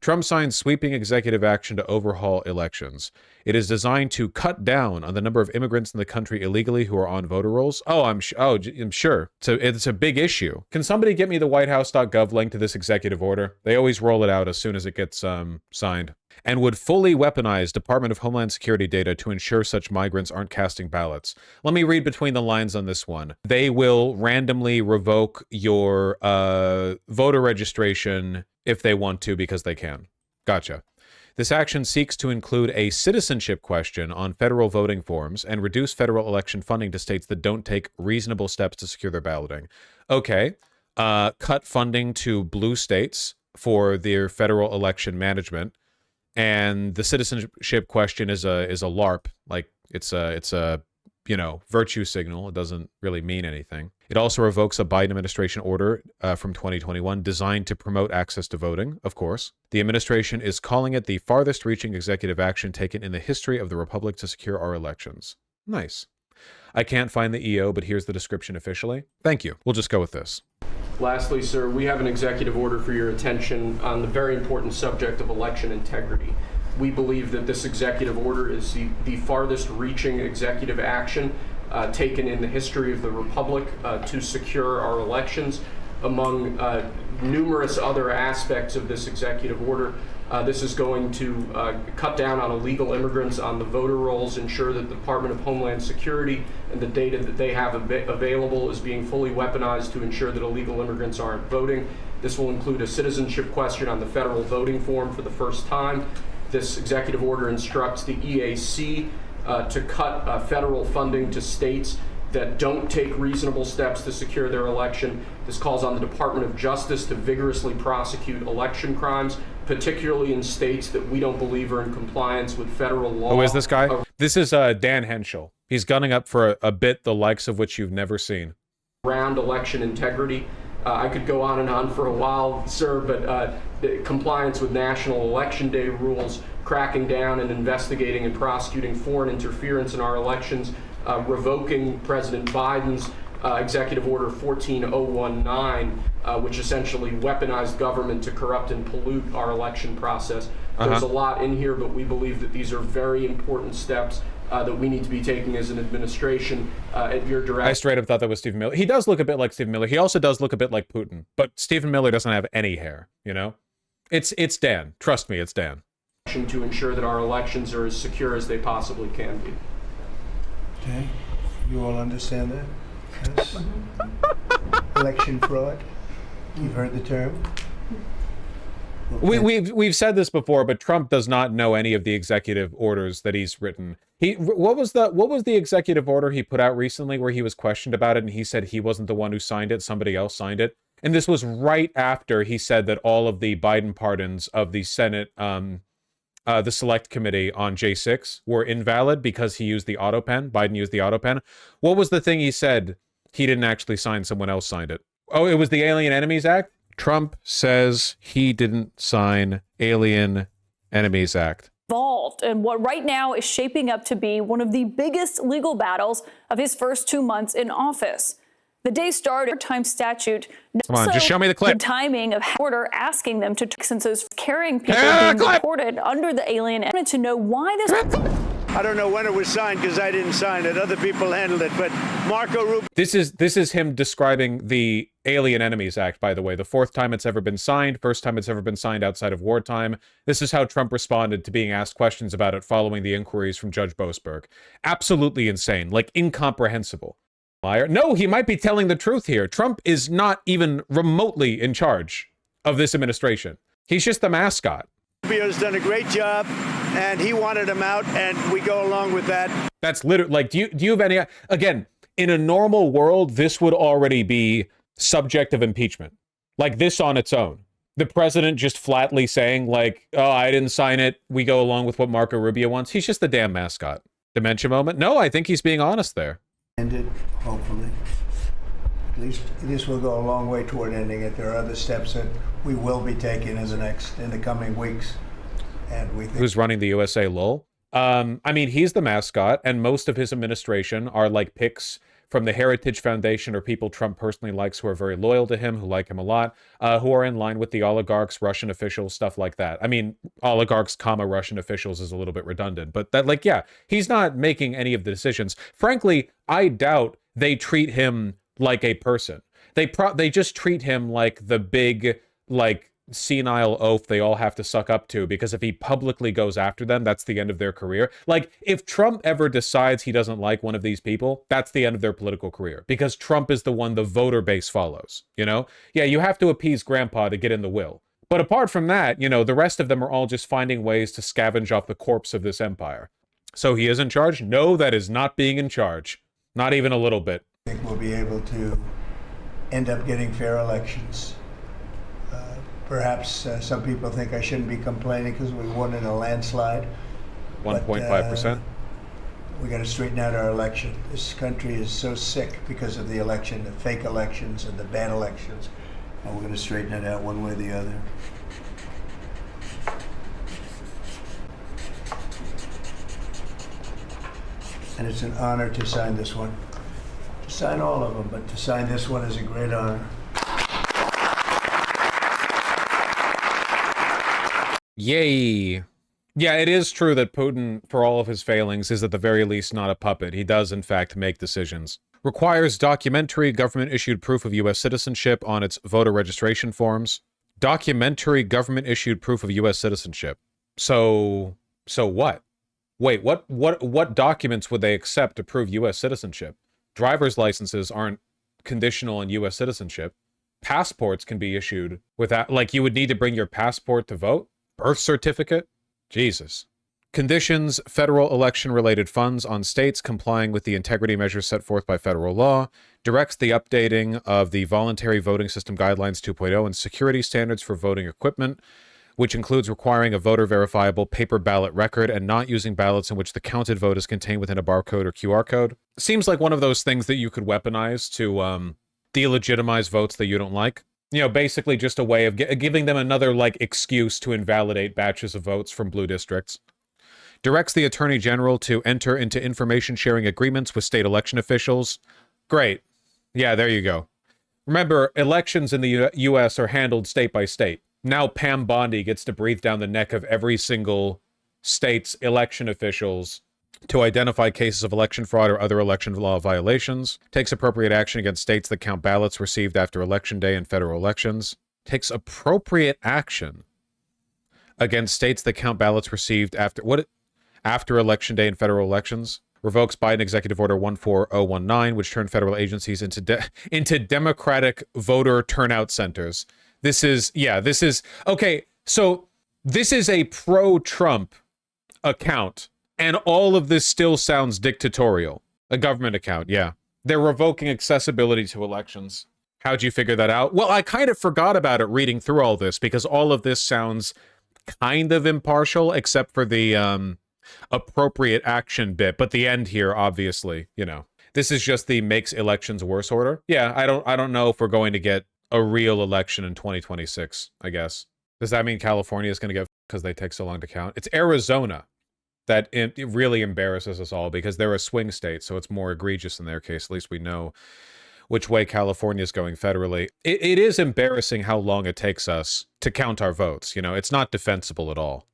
Trump signed sweeping executive action to overhaul elections. It is designed to cut down on the number of immigrants in the country illegally who are on voter rolls. I'm sure. So it's a big issue. Can somebody get me the whitehouse.gov link to this executive order? They always roll it out as soon as it gets signed. And would fully weaponize Department of Homeland Security data to ensure such migrants aren't casting ballots. Let me read between the lines on this one. They will randomly revoke your voter registration if they want to because they can. Gotcha. This action seeks to include a citizenship question on federal voting forms and reduce federal election funding to states that don't take reasonable steps to secure their balloting. Okay. Cut funding to blue states for their federal election management. And the citizenship question is a LARP. Like it's a virtue signal. It doesn't really mean anything. It also revokes a Biden administration order from 2021 designed to promote access to voting, of course. The administration is calling it the farthest reaching executive action taken in the history of the Republic to secure our elections. Nice. I can't find the EO, but here's the description officially. Thank you. We'll just go with this. Lastly, sir, we have an executive order for your attention on the very important subject of election integrity. We believe that this executive order is the farthest reaching executive action taken in the history of the Republic to secure our elections. Among numerous other aspects of this executive order, this is going to cut down on illegal immigrants on the voter rolls, ensure that the Department of Homeland Security and the data that they have available is being fully weaponized to ensure that illegal immigrants aren't voting. This will include a citizenship question on the federal voting form for the first time. This executive order instructs the EAC to cut federal funding to states that don't take reasonable steps to secure their election. This calls on the Department of Justice to vigorously prosecute election crimes, particularly in states that we don't believe are in compliance with federal law. Who is this guy? This is Dan Henschel. He's gunning up for a bit the likes of which you've never seen. Around election integrity. I could go on and on for a while, sir, but compliance with National Election Day rules, cracking down and investigating and prosecuting foreign interference in our elections, revoking President Biden's Executive Order 14019, which essentially weaponized government to corrupt and pollute our election process. There's a lot in here, but we believe that these are very important steps that we need to be taking as an administration at your direction. I straight up thought that was Stephen Miller. He does look a bit like Stephen Miller. He also does look a bit like Putin, but Stephen Miller doesn't have any hair, you know? It's Dan. Trust me, it's Dan. To ensure that our elections are as secure as they possibly can be. Okay, you all understand that? Yes. Election fraud. You've heard the term. We've said this before, but Trump does not know any of the executive orders that he's written. What was the executive order he put out recently where he was questioned about it and he said he wasn't the one who signed it, somebody else signed it? And this was right after he said that all of the Biden pardons of the Senate, the Select Committee on J6 were invalid because he used the auto pen. Biden used the auto pen. What was the thing he said he didn't actually sign, someone else signed it? Oh, it was the Alien Enemies Act? Trump says he didn't sign Alien Enemies Act. Involved in what right now is shaping up to be one of the biggest legal battles of his first 2 months in office. The day started time statute. Come on, just show me the clip. The timing of order asking them to, since those carrying people being reported under the Alien Act, to know why this. I don't know when it was signed because I didn't sign it. Other people handled it, but Marco Rubio. This is him describing the Alien Enemies Act, by the way. The fourth time it's ever been signed, first time it's ever been signed outside of wartime. This is how Trump responded to being asked questions about it following the inquiries from Judge Boasberg. Absolutely insane, like incomprehensible. Liar. No, he might be telling the truth here. Trump is not even remotely in charge of this administration. He's just the mascot. Rubio's done a great job, and he wanted him out, and we go along with that. That's literally, like, do you have any, again, in a normal world, this would already be subject of impeachment. Like this on its own. The president just flatly saying, like, oh, I didn't sign it. We go along with what Marco Rubio wants. He's just the damn mascot. Dementia moment? No, I think he's being honest there. Ended, hopefully. At least this will go a long way toward ending it. There are other steps that we will be taking in the coming weeks. And we think. Who's running the USA, lol? I mean, he's the mascot, and most of his administration are like picks from the Heritage Foundation or people Trump personally likes who are very loyal to him, who like him a lot, who are in line with the oligarchs, Russian officials, stuff like that. I mean, oligarchs, Russian officials is a little bit redundant, but that, like, yeah, he's not making any of the decisions. Frankly, I doubt they treat him like a person. They just treat him like the big, like, senile oaf they all have to suck up to, because if he publicly goes after them, that's the end of their career. Like, if Trump ever decides he doesn't like one of these people, that's the end of their political career, because Trump is the one the voter base follows, you know? Yeah, you have to appease grandpa to get in the will. But apart from that, you know, the rest of them are all just finding ways to scavenge off the corpse of this empire. So he is in charge? No, that is not being in charge. Not even a little bit. I think we'll be able to end up getting fair elections. Perhaps some people think I shouldn't be complaining because we won in a landslide. 1.5%. We got to straighten out our election. This country is so sick because of the election, the fake elections and the bad elections. And we're going to straighten it out one way or the other. And it's an honor to sign this one. To sign all of them, but to sign this one is a great honor. Yay. Yeah, it is true that Putin, for all of his failings, is at the very least not a puppet. He does, in fact, make decisions. Requires documentary government-issued proof of U.S. citizenship on its voter registration forms. Documentary government-issued proof of U.S. citizenship. So what? Wait, what documents would they accept to prove U.S. citizenship? Driver's licenses aren't conditional on U.S. citizenship. Passports can be issued without, like, you would need to bring your passport to vote? Birth certificate? Jesus. Conditions federal election-related funds on states complying with the integrity measures set forth by federal law. Directs the updating of the Voluntary Voting System Guidelines 2.0 and security standards for voting equipment, which includes requiring a voter-verifiable paper ballot record and not using ballots in which the counted vote is contained within a barcode or QR code. Seems like one of those things that you could weaponize to delegitimize votes that you don't like. You know, basically just a way of giving them another, like, excuse to invalidate batches of votes from blue districts. Directs the Attorney General to enter into information-sharing agreements with state election officials. Great. Yeah, there you go. Remember, elections in the U.S. are handled state by state. Now Pam Bondi gets to breathe down the neck of every single state's election officials to identify cases of election fraud or other election law violations. Takes appropriate action against states that count ballots received after Election Day in federal elections. Takes appropriate action against states that count ballots received after Election Day in federal elections. Revokes Biden Executive Order 14019, which turned federal agencies into Democratic voter turnout centers. This is okay. So this is a pro-Trump account, and all of this still sounds dictatorial. A government account, yeah. They're revoking accessibility to elections. How'd you figure that out? Well, I kind of forgot about it reading through all this, because all of this sounds kind of impartial, except for the appropriate action bit. But the end here, obviously, you know, this is just the makes elections worse order. Yeah, I don't know if we're going to get a real election in 2026, I guess. Does that mean California is going to get because they take so long to count? It's Arizona that it really embarrasses us all, because they're a swing state, so it's more egregious in their case. At least we know which way California is going federally. It is embarrassing how long it takes us to count our votes. You know, it's not defensible at all.